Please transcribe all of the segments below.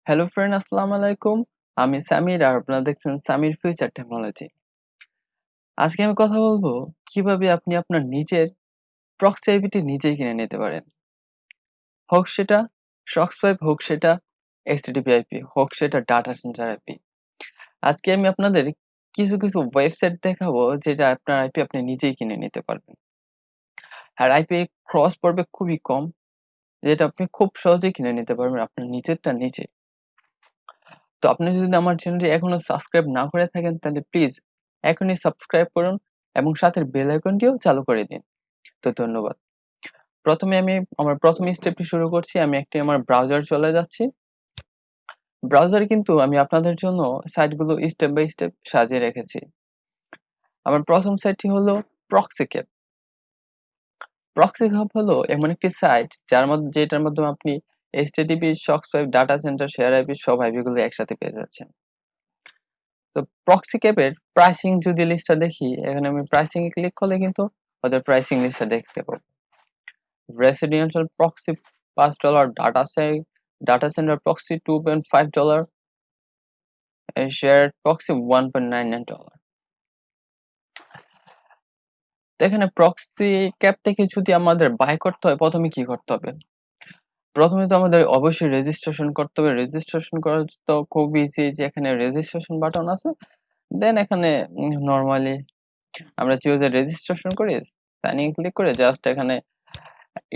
Hello friend, আসসালামু আলাইকুম। আমি সামির আর আপনারা দেখছেন সামির ফিউচার টেকনোলজি। আজকে আমি কথা বলবো কিভাবে আপনি আপনার নিজের প্রক্সি আইপিটি নিজেই কিনে নিতে পারেন। হোক সেটা শক্সপাইপ, হোক সেটা এইচটিটিপি আইপি, হোক সেটা ডাটা সেন্টার আইপি। আজকে আমি আপনাদের কিছু ওয়েবসাইট দেখাবো যেটা আপনার আইপি আপনি নিজেই কিনে নিতে পারবেন। আর আইপি ক্রস পড়বে খুবই কম, যেটা আপনি খুব সহজেই কিনে নিতে পারবেন আপনার নিজেরটা নিজে। তো আপনি যদি আমার চ্যানেলটি এখনো সাবস্ক্রাইব না করে থাকেন তাহলে প্লিজ এখনই সাবস্ক্রাইব করুন এবং সাথে বেল আইকনটিও চালু করে দিন। তো ধন্যবাদ। প্রথমে আমি আমার প্রথম স্টেপটি শুরু করছি। আমি আমার ব্রাউজার চলে যাচ্ছি। ব্রাউজারে কিন্তু আমি আপনাদের জন্য সাইটগুলো স্টেপ বাই স্টেপ সাজিয়ে রেখেছি। আমার প্রথম সাইটটি হলো প্রক্সিক্যাপ। প্রক্সিক্যাপ হলো এমন একটি সাইট যেটার মাধ্যমে আপনি এইচটিটিপি, শক্সওয়েভ, ডাটা সেন্টার, শেয়ার আইপি সব আইপিগুলো একসাথে পেয়ে যাচ্ছেন। তো প্রক্সি ক্যাপের প্রাইসিং যদি লিস্টটা দেখি, এখানে আমি প্রাইসিং এ ক্লিক করলে কিন্তু ওদের প্রাইসিং লিস্টটা দেখতে পাবো। Residential proxy $5, data centre proxy $2.5, share proxy $1.99। তো এখানে প্রক্সি ক্যাপ থেকে যদি আমাদের বাই করতে হয়, প্রথমে কি করতে হবে? প্রথমে তো আমাদের অবশ্যই রেজিস্ট্রেশন করতে হবে। রেজিস্ট্রেশন করা তো খুব ইজি, যে এখানে রেজিস্ট্রেশন বাটন আছে। দেন এখানে নরমালি আমরা যেভাবে রেজিস্ট্রেশন করি, সাইন ইন ক্লিক করে জাস্ট এখানে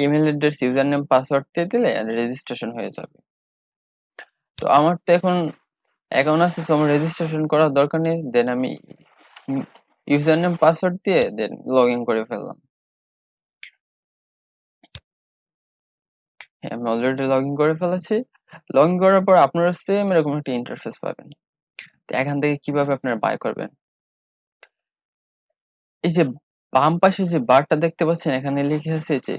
email address, user name, password দিয়ে দিলে রেজিস্ট্রেশন হয়ে যাবে। তো আমার তো এখন অ্যাকাউন্ট আছে, তো আমার রেজিস্ট্রেশন করার দরকার নেই। দেন আমি ইউজার নেম, পাসওয়ার্ড দিয়ে দেন লগ ইন করে ফেললাম। হ্যাঁ, আমি অলরেডি লগ ইন করে ফেলেছি। লগ ইন করার পর আপনারা সেম এরকম একটা ইন্টারফেস পাবেন। তো এখান থেকে কিভাবে আপনারা বাই করবেন, এই যে বাম পাশে যে বারটা দেখতে পাচ্ছেন, এখানে লিখে আছে যে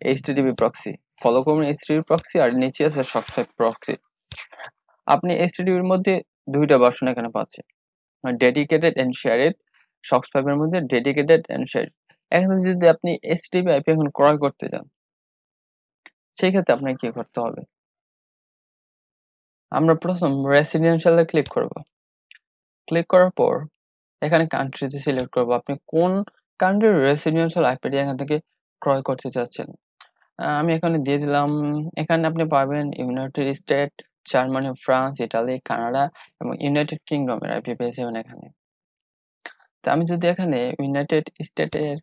এইচটিটিপি প্রক্সি, ফলো করুন এইচটিটিপি প্রক্সি, আর নিচে আছে শক্সপাইপ প্রক্সি। আপনি এইচটিটিপির মধ্যে দুইটা ভার্সন এখানে পাচ্ছেন, ডেডিকেটেড এন্ড শেয়ারেড। শক্সপাইপের মধ্যে ডেডিকেটেড এন্ড শেয়ারেড। এখানে যদি আপনি এইচটিটিপি আইপি এখন ক্রয় করতে যান, সেই ক্ষেত্রে আপনাকে কি করতে হবে? আমরা প্রথম রেসিডেন্সিয়ালে ক্লিক করব। ক্লিক করার পর এখানে কান্ট্রিতে সিলেক্ট করব আপনি কোন কান্ট্রির রেসিডেন্সিয়াল আইপিটি এখান থেকে ক্রয় করতে চাচ্ছেন। আমি এখানে দিয়ে দিলাম। এখানে আপনি পাবেন United state, Germany, France, Italy, Canada এবং ইউনাইটেড কিংডমের আইপি পেয়ে যাবেন এখানে। তো আমি যদি এখানে ইউনাইটেড স্টেটের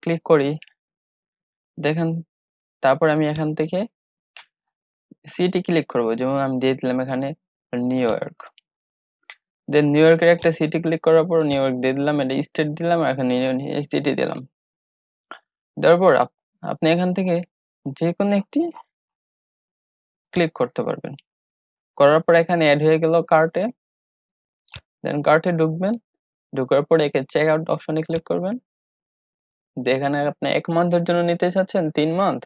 ক্লিক করি, দেখেন, তারপর আমি এখান থেকে সিটি ক্লিক করব। যেমন আমি দিয়ে দিলাম এখানে নিউ ইয়র্ক। দেন নিউ ইয়র্কের একটা সিটি ক্লিক করার পর নিউ ইয়র্ক দিয়ে দিলাম, এটা স্টেট দিলাম, এখানে সিটি দিলাম। দেওয়ার পর আপনি এখান থেকে যে কোনো একটি ক্লিক করতে পারবেন। করার পর এখানে অ্যাড হয়ে গেল কার্টে। দেন কার্টে ঢুকবেন। ঢোকার পর একে চেক আউট অপশনে ক্লিক করবেন। এখানে আপনি 1 মান্থের জন্য নিতে চাচ্ছেন, 3 মান্থ,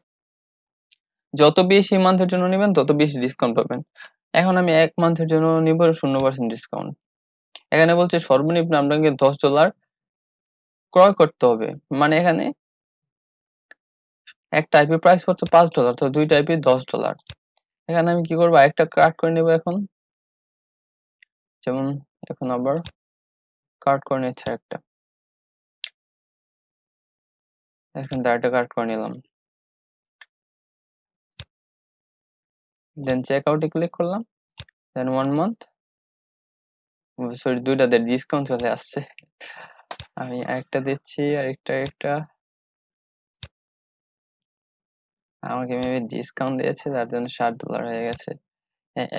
যত বেশি মান্থের জন্য নেবেন তত বেশি ডিসকাউন্ট পাবেন। এখন আমি 1 মান্থের জন্য নিব 0% ডিসকাউন্ট। এখানে বলছে সর্বনিম্ন আপনাকে $10 ক্রয় করতে হবে। মানে এখানে একটা আইপি প্রাইস হচ্ছে $5, তো দুইটা আইপি $10। এখানে আমি কি করব, আরেকটা কার্ড করে নেব এখন। যেমন এখন আবার কার্ড করে নিচ্ছে একটা। এখন আরেকটা কার্ড করে নিলাম। দেন চেক আউটে ক্লিক করলাম। দেন 1 মান্থ, সরি, দুইটাতে ডিসকাউন্ট চলে আসছে। আমি আরেকটা দিচ্ছি, আরেকটা আমাকে মেবি ডিসকাউন্ট দিয়েছে, তার জন্য $60 হয়ে গেছে।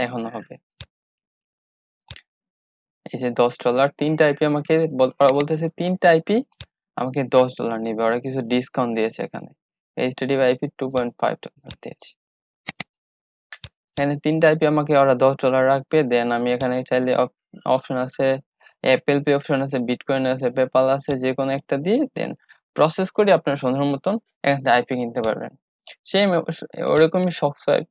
এখনো হবে। এই যে $10, তিনটা আইপি আমাকে ওরা বলতেছে, তিনটা আইপি আমাকে $10 নিবে। ওরা কিছু ডিসকাউন্ট দিয়েছে এখানে। এইচটিডিপি আইপি $2.5 দিয়েছে। এখানে তিনটা আইপি আমাকে ওরা $10 রাখবে। দেন আমি এখানে চাইলে অপশন আছে, অ্যাপেল পে অপশন আছে, বিটকয়েন আছে, পেপাল আছে, যে কোনো একটা দিয়ে দেন প্রসেস করে আপনার সুন্দর মতন এখান থেকে আইপি কিনতে পারবেন। সেম ওরকমই শক্সওয়েভ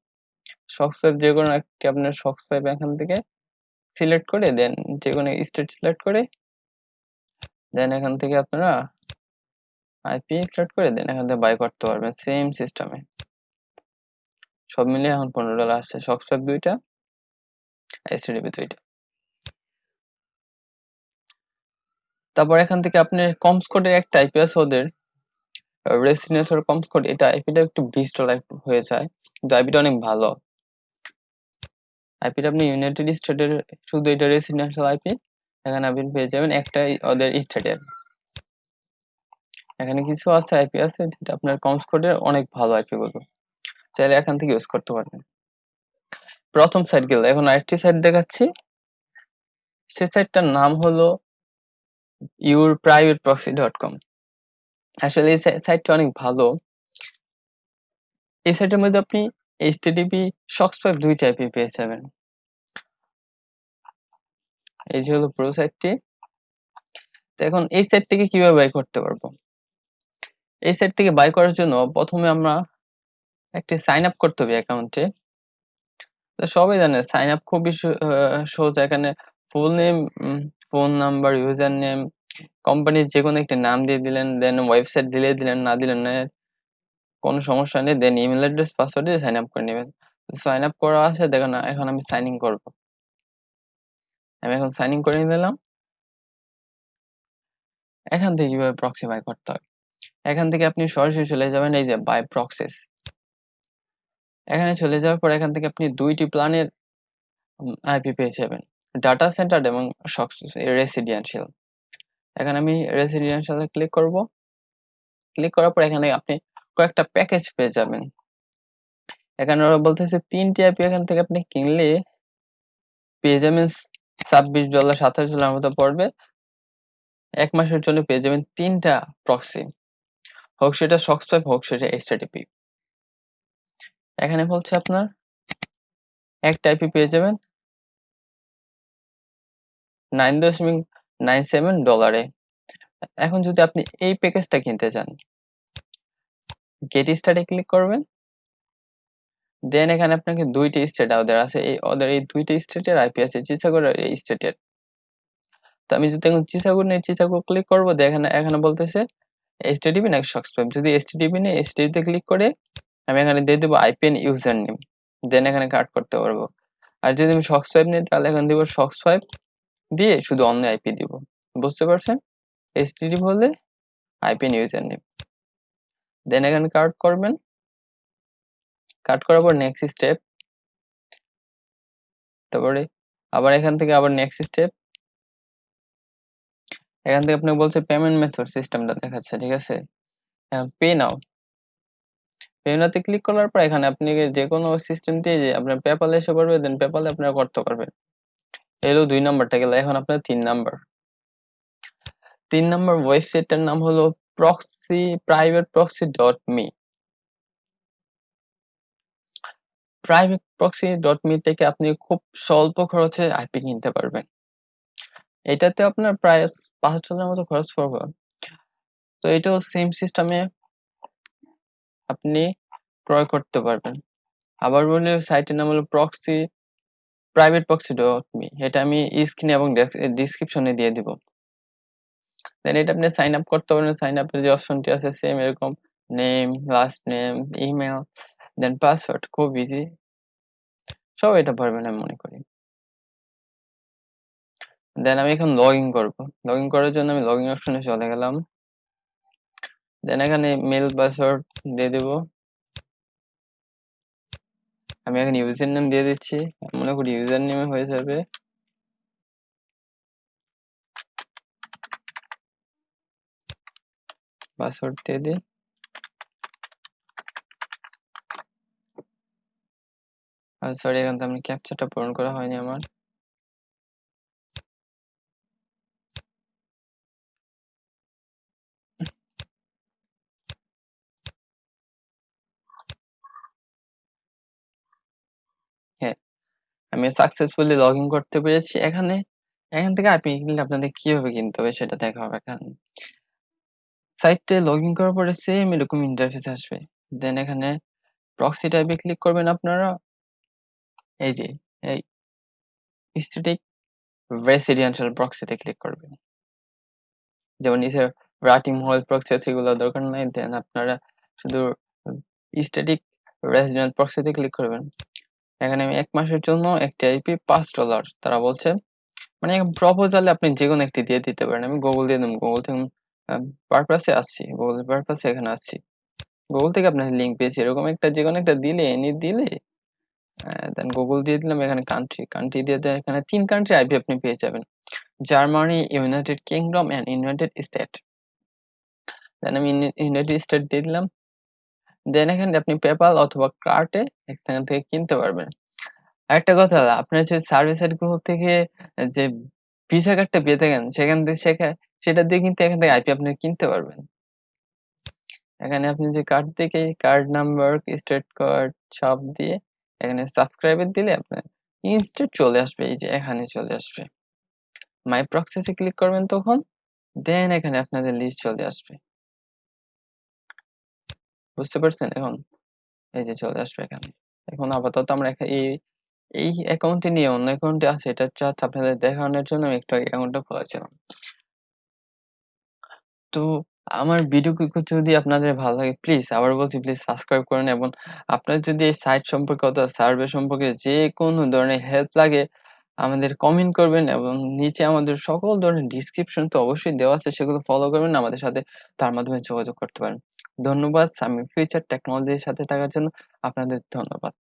যে কোনো একটা আপনার শক্সওয়েভ এখান থেকে সিলেক্ট করে দেন যে কোনো স্টেট সিলেক্ট করে দেন এখান থেকে আপনারা আইপি সিলেক্ট করে দেন এখান থেকে বাই করতে পারবেন সেম সিস্টেমে। সব মিলিয়ে এখন $15 আসছে শক্সওয়েভ দুইটা। HTTP 2টা। তারপর এখান থেকে আপনি কমস কোডের একটা আইপি আছে ওদের, রেসিডেন্সিয়াল কমস কোড, এটা আইপিটা একটু $20 হয়ে যায়, কিন্তু আইপিটা অনেক ভালো। আইপিটা আপনি ইউনাইটেড স্টেটের, শুধু এটা রেসিডেন্সিয়াল আইপি, এখানে আপনি পেয়ে যাবেন একটাই ওদের স্টেটের। এখানে কিছু আছে আইপি আছে যেটা আপনার কমস কোডের অনেক ভালো আইপি বলবো, চাইলে এখান থেকে ইউজ করতে পারবেন। প্রথম সাইট গেল, এখন আরেকটি সাইট দেখাচ্ছি, সে সাইটটার নাম হলো yourprivateproxy.com। আসলে এই সাইটটা অনেক ভালো। এই সাইটের মধ্যে আপনি এইচটিটিপি সক্সপাইপ 2টা আইপি পেয়ে যাবেন। এই যে হলো পুরো সাইটটি। তো এখন এই সাইট থেকে কিভাবে বাই করতে পারবো? এই সাইট থেকে বাই করার জন্য প্রথমে আমরা একটি সাইন আপ করতে হবে অ্যাকাউন্টে। তো সবাই জানে সাইন আপ খুবই সহজ। এখানে full name, phone number, user name, কোম্পানির যে কোনো একটি নাম দিয়ে দিলেন, দেন ওয়েবসাইট দিলেন, না দিলেন না, কোনো সমস্যা নেই। দেন ইমেল অ্যাড্রেস, পাসওয়ার্ড দিয়ে সাইন আপ করে নেবেন। সাইন আপ করা আছে, দেখুন এখন আমি সাইন ইন করবো। আমি এখন সাইন ইন করে নিলাম। এখান থেকে কিভাবে প্রক্সি বাই করতে হয়, এখান থেকে আপনি সরাসরি চলে যাবেন এই যে বাই প্রক্সিস। এখানে চলে যাওয়ার পর এখান থেকে আপনি 2টি প্ল্যানের আইপি পেয়ে যাবেন, ডাটা সেন্টার এবং রেসিডেন্সিয়াল। এখানে আমি রেসিডেন্সিয়ালে ক্লিক করব। ক্লিক করার পর এখানে আপনি কয়েকটা প্যাকেজ পেয়ে যাবেন। এখানে ওরা বলতেছে 3টি আইপি এখান থেকে আপনি কিনলে পেয়ে যাবেন $26, $27 মতো পড়বে। 1 মাসের জন্য পেয়ে যাবেন 3টা প্রক্সি, হোক সেটা সক্সপাইপ, হোক সেটা এইচটিটিপি। এখানে বলছে আপনার একটা আইপি পেয়ে যাবেন $9.97। এখন যদি আপনি এই প্যাকেজটা কিনতে চান, গেট স্টার্টে ক্লিক করবেন। দেন এখানে আপনাকে 2টি স্টেট ওদের আছে, ওদের এই 2টি স্টেটের আইপি আছে, চিচাগোর আর এই স্টেটের। তো আমি যদি এখন চিচাগো নেই, চিচাগো ক্লিক করবো, দেখেন এখানে বলতেছে এইচটিটিপি নাকি সক্সপাইপ। যদি এইচটিটিপি নেই, এইচটিটিপি ক্লিক করে আমি এখানে দিয়ে দেবো আইপি এন্ড ইউজার নেম, দেন এখানে কাট করতে পারবো। আর যদি আমি সক্সপাইপ নিই তাহলে এখানে দিব সক্সপাইপ দিয়ে শুধু অন্য আইপি দিব। বুঝতে পারছেন? এইচটিটিপি হলে আইপি এন্ড ইউজার নেম, দেন এখানে কাট করবেন। কাট করার পর নেক্সট স্টেপ, তারপরে আবার এখান থেকে আবার নেক্সট স্টেপ। এখান থেকে আপনাকে বলছে পেমেন্ট মেথড সিস্টেমটা দেখাচ্ছে, ঠিক আছে। এখন পে নাও, পে নাওতে ক্লিক করার পর এখানে আপনি যে কোনো সিস্টেম দিয়ে যে আপনার পেপালে এসে পড়বে, দেন পেপালে আপনারা করতে পারবেন। এলো 2 নাম্বারটা গেল, এখন আপনার 3 নাম্বার। 3 নাম্বার ওয়েবসাইটটার নাম হলো privateproxy.me। privateproxy.me থেকে আপনি খুব স্বল্প খরচে আইপি কিনতে পারবেন। এটাতে আপনার প্রায় $500 মতো খরচ পড়বে। তো এটাও সেম সিস্টেমে আপনি ক্রয় করতে পারবেন। আবার বলি সাইটের নাম হলো privateproxy.me। এটা আমি স্ক্রিনে এবং ডেসক্রিপশনে দিয়ে দিব। দেন এটা আপনি সাইন আপ করতে পারবেন। সাইন আপের যে অপশনটি আছে সেম এরকম, নেম, লাস্ট নেম, ইমেল, দেন পাসওয়ার্ড, খুব ইজি। সব এটা পারবেন আমি মনে করি। দেন আমি এখন লগ ইন করবো। লগ ইন করার জন্য আমি লগ ইন অপশনে চলে গেলাম। দেন এখানে মেল পাসওয়ার্ড দিয়ে দিব। আমি এখানে ইউজার নেম দিয়ে দিচ্ছি, মনে করি ইউজার নেমে হয়ে যাবে। পাসওয়ার্ড দিয়ে দিই। সরি, এখান থেকে আমি ক্যাপচাটা পূরণ করা হয়নি আমার। হ্যাঁ, আমি সাকসেসফুলি লগ ইন করতে পেরেছি। এখান থেকে আইপি কিনলে আপনাদের কিভাবে কিনতে হবে সেটা দেখা হবে। এখন সাইটে লগ ইন করার পরে সেম এরকম ইন্টারফেস আসবে। দেন এখানে প্রক্সি টাইপে ক্লিক করবেন আপনারা। এই যে এই স্ট্যাটিক রেসিডেন্সিয়াল প্রক্সিতে ক্লিক করবেন। যেমন নিচে রাটিং হোল প্রক্সি আছে, এগুলো দরকার নাই। দেন আপনারা শুধু স্ট্যাটিক রেসিডেন্ট প্রক্সিতে ক্লিক করবেন। এখানে আমি ১ মাসের জন্য একটি আইপি $৫ তারা বলছে। মানে প্রপোজালে আপনি যেকোনো একটি দিয়ে দিতে পারেন। আমি Google দিয়ে দিলাম। Google থেকে আ পারপাসে আসছি। Google পারপাসে এখানে আসছি। Google থেকে আপনার লিঙ্ক পেয়েছি। এরকম একটা যেকোনো একটা দিলে এনি দিলে দেন Google দিয়ে দিলাম এখানে কান্ট্রি দিয়ে দেন এখানে ৩ কান্ট্রি আইপি আপনি পেয়ে যাবেন। Germany, United Kingdom and United State. Then আমি ইউনাইটেড স্টেট দিয়ে দিলাম। দেন এখানে আপনি PayPal অথবা কার্টে এখান থেকে কিনতে পারবেন। আরেকটা কথা আপনার যে সার্ভিস সাইট গুলো থেকে যে ভিসা কার্ডটা পেয়ে থাকেন সেখান থেকে সেটা দিয়ে কিন্তু এখান থেকে আইপি আপনি কিনতে পারবেন। এখানে আপনি যে কার্ড থেকে কার্ড নাম্বার, স্টেট কার্ড সব দিয়ে এখানে সাবস্ক্রাইব এ দিলে আপনার ইনস্ট্যান্ট চলে আসবে এই যে এখানে চলে আসবে। মাই প্রক্সিস এ ক্লিক করবেন তখন দেন এখানে আপনাদের লিস্ট চলে আসবে। বুঝতে পারছেন এখন? এই যে চলে আসবে এখানে। এখন আপাতত আমরা এই অ্যাকাউন্টটি নিয়ে অন্য অ্যাকাউন্টে আছে এটা জাস্ট আপনাদের দেখানোর জন্য আমি একটু আগে অ্যাকাউন্টটা খোলাছিলাম। তো আমার ভিডিও যদি আপনাদের ভালো লাগে প্লিজ আবার বলছি প্লিজ সাবস্ক্রাইব করেন এবং আপনার যদি এই সাইট সম্পর্কে অথবা সার্ভে সম্পর্কে যে কোনো ধরনের হেল্প লাগে আমাদের কমেন্ট করবেন এবং নিচে আমাদের সকল ধরনের ডেসক্রিপশন তো অবশ্যই দেওয়া আছে সেগুলো ফলো করবেন আমাদের সাথে তার মাধ্যমে যোগাযোগ করতে পারেন। ধন্যবাদ সামির ফিউচার টেকনোলজির সাথে থাকার জন্য আপনাদের ধন্যবাদ।